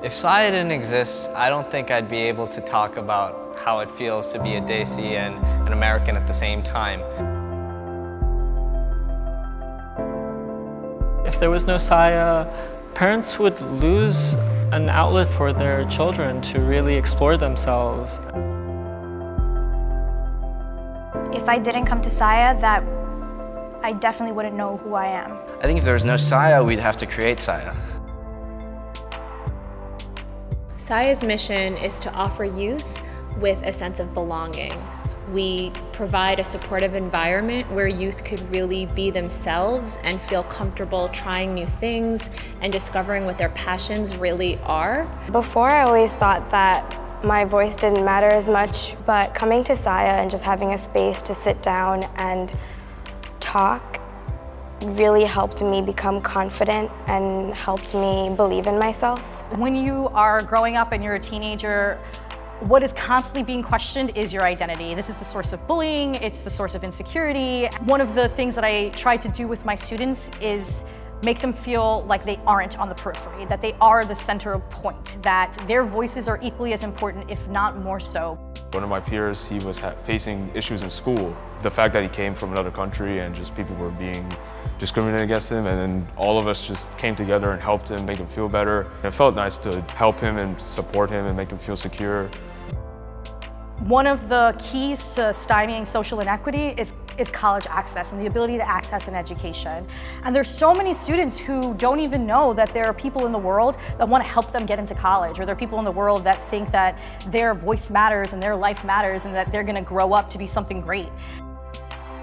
If SIA didn't exist, I don't think I'd be able to talk about how it feels to be a Desi and an American at the same time. If there was no SIA, parents would lose an outlet for their children to really explore themselves. If I didn't come to SIA, I definitely wouldn't know who I am. I think if there was no SIA, we'd have to create SIA. SIA's mission is to offer youth with a sense of belonging. We provide a supportive environment where youth could really be themselves and feel comfortable trying new things and discovering what their passions really are. Before, I always thought that my voice didn't matter as much, but coming to SIA and just having a space to sit down and talk really helped me become confident and helped me believe in myself. When you are growing up and you're a teenager, what is constantly being questioned is your identity. This is the source of bullying, it's the source of insecurity. One of the things that I try to do with my students is make them feel like they aren't on the periphery, that they are the center point, that their voices are equally as important, if not more so. One of my peers, he was facing issues in school. The fact that he came from another country and just people were being discriminated against him, and then all of us just came together and helped him, make him feel better. It felt nice to help him and support him and make him feel secure. One of the keys to stymieing social inequity is college access and the ability to access an education. And there's so many students who don't even know that there are people in the world that want to help them get into college, or there are people in the world that think that their voice matters and their life matters and that they're going to grow up to be something great.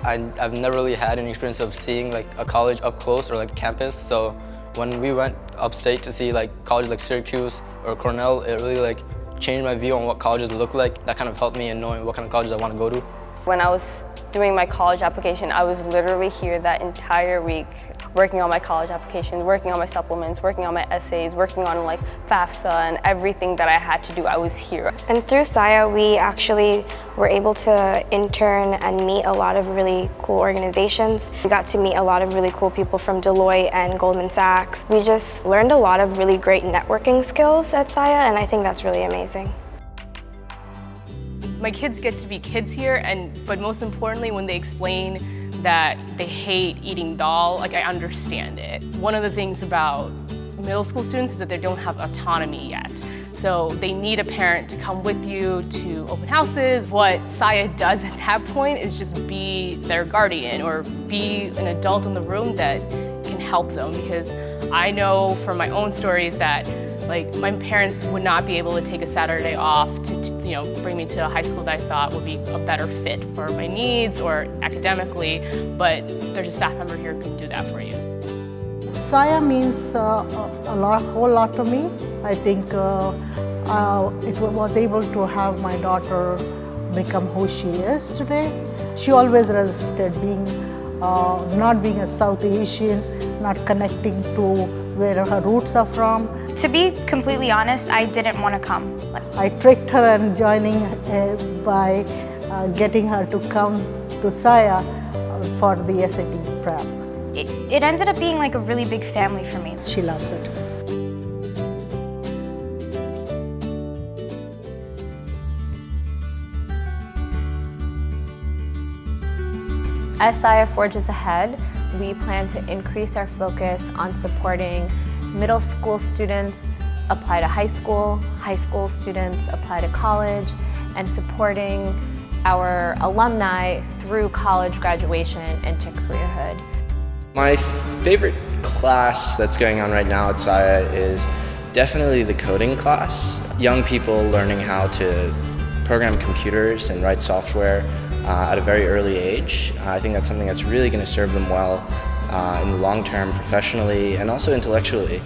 I've never really had any experience of seeing like a college up close or like campus, so when we went upstate to see like colleges like Syracuse or Cornell, it really like changed my view on what colleges look like. That kind of helped me in knowing what kind of colleges I want to go to. When I was doing my college application, I was literally here that entire week working on my college application, working on my supplements, working on my essays, working on like FAFSA and everything that I had to do, I was here. And through SIA, we actually were able to intern and meet a lot of really cool organizations. We got to meet a lot of really cool people from Deloitte and Goldman Sachs. We just learned a lot of really great networking skills at SIA, and I think that's really amazing. My kids get to be kids here, but most importantly, when they explain that they hate eating dal, like I understand it. One of the things about middle school students is that they don't have autonomy yet. So they need a parent to come with you to open houses. What SIA does at that point is just be their guardian or be an adult in the room that can help them, because I know from my own stories that like my parents would not be able to take a Saturday off to bring me to a high school that I thought would be a better fit for my needs or academically, but there's a staff member here who can do that for you. SIA means a whole lot to me. I think it was able to have my daughter become who she is today. She always resisted not being a South Asian, not connecting to where her roots are from. To be completely honest, I didn't want to come. I tricked her and joining by getting her to come to SIA for the SAT prep. It ended up being like a really big family for me. She loves it. As SIA forges ahead, we plan to increase our focus on supporting middle school students apply to high school students apply to college, and supporting our alumni through college graduation into careerhood. My favorite class that's going on right now at SIA is definitely the coding class. Young people learning how to program computers and write software at a very early age. I think that's something that's really going to serve them well in the long term, professionally and also intellectually.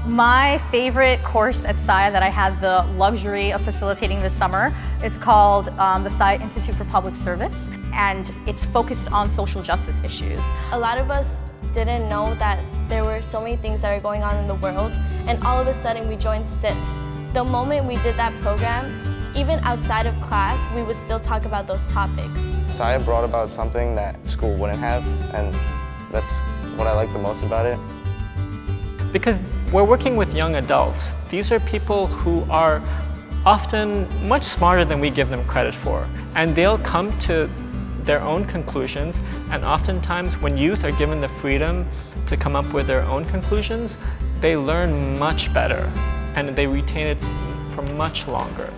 My favorite course at SIA that I had the luxury of facilitating this summer is called the SIA Institute for Public Service, and it's focused on social justice issues. A lot of us didn't know that there were so many things that are going on in the world, and all of a sudden we joined SIPS. The moment we did that program, even outside of class, we would still talk about those topics. SIA brought about something that school wouldn't have, and that's what I like the most about it. Because We're working with young adults. These are people who are often much smarter than we give them credit for, and they'll come to their own conclusions, and oftentimes when youth are given the freedom to come up with their own conclusions, they learn much better and they retain it for much longer.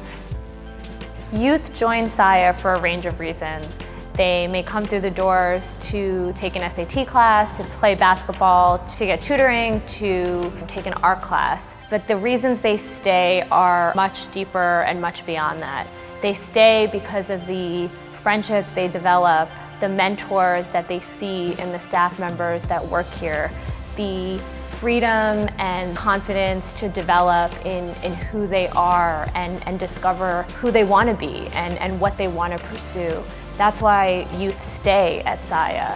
Youth join SIA for a range of reasons. They may come through the doors to take an SAT class, to play basketball, to get tutoring, to take an art class. But the reasons they stay are much deeper and much beyond that. They stay because of the friendships they develop, the mentors that they see in the staff members that work here, the freedom and confidence to develop in who they are and discover who they want to be and what they want to pursue. That's why youth stay at SIA.